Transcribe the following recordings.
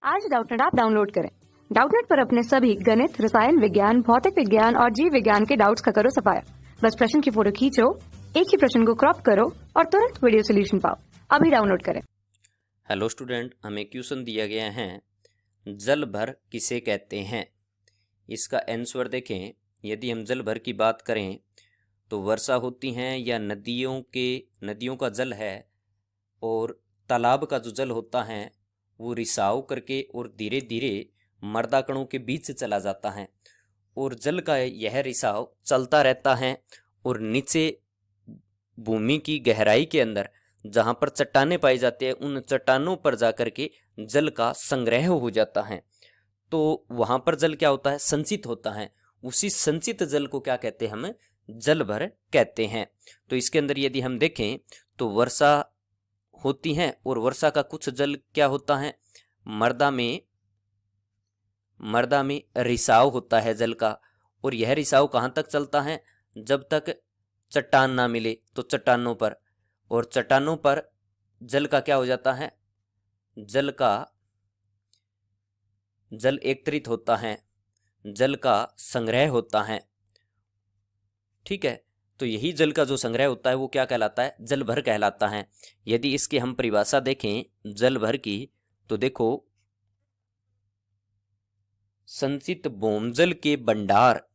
आज Doubtnut app download करें। Doubtnut पर अपने सभी गणित, रसायन विज्ञान, भौतिक विज्ञान और जीव विज्ञान के डाउट्स का करो सफाया। बस प्रश्न की फोटो खींचो, एक ही प्रश्न को क्रॉप करो और तुरंत वीडियो सोल्यूशन पाओ। अभी डाउनलोड करें। हेलो स्टूडेंट, हमें क्वेश्चन दिया गया है जल भर किसे कहते हैं। इसका आंसर देखें। यदि हम जल भर की बात करें तो वर्षा होती हैं या नदियों का जल है, और तालाब का जो जल होता है वो रिसाव करके और धीरे धीरे मर्दा कणों के बीच से चला जाता है, और जल का यह रिसाव चलता रहता है और नीचे भूमि की गहराई के अंदर जहाँ पर चट्टानें पाई जाती है उन चट्टानों पर जाकर के जल का संग्रह हो जाता है। तो वहाँ पर जल क्या होता है, संचित होता है। उसी संचित जल को क्या कहते हैं, हम जल भर कहते हैं। तो इसके अंदर यदि हम देखें तो वर्षा होती है और वर्षा का कुछ जल क्या होता है, मर्दा में रिसाव होता है जल का, और यह रिसाव कहाँ तक चलता है, जब तक चट्टान ना मिले तो चट्टानों पर, और चट्टानों पर जल का क्या हो जाता है, जल एकत्रित होता है, जल का संग्रह होता है। ठीक है, तो यही जल का जो संग्रह होता है वो क्या कहलाता है, जल भर कहलाता है। यदि इसकी हम परिभाषा देखें जल भर की, तो देखो, संचित भौमजल के भंडार,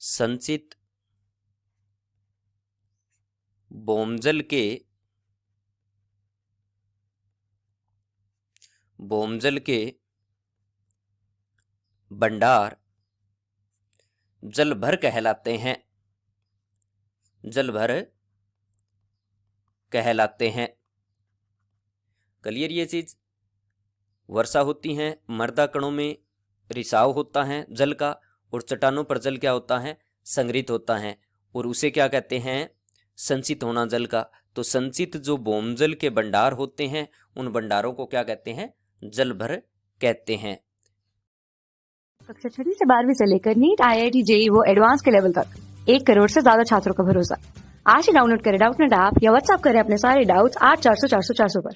संचित भौमजल के भंडार जल भर कहलाते हैं, जल भर कहलाते हैं। क्लियर ये चीज। वर्षा होती है, मर्दा कणों में रिसाव होता है जल का, और चट्टानों पर जल क्या होता है, संग्रहित होता है, और उसे क्या कहते हैं, संचित होना जल का। तो संचित जो भौमजल के भंडार होते हैं उन भंडारों को क्या कहते हैं, जल भर कहते हैं। कक्षा 6 से 12वीं से लेकर नीट, IIT, JEE वो एडवांस के लेवल तक 1 करोड़ से ज्यादा छात्रों का भरोसा। आज ही डाउनलोड करें डाउटनेट ऐप या व्हाट्सएप करें अपने सारे डाउट्स 8400 400 400 पर।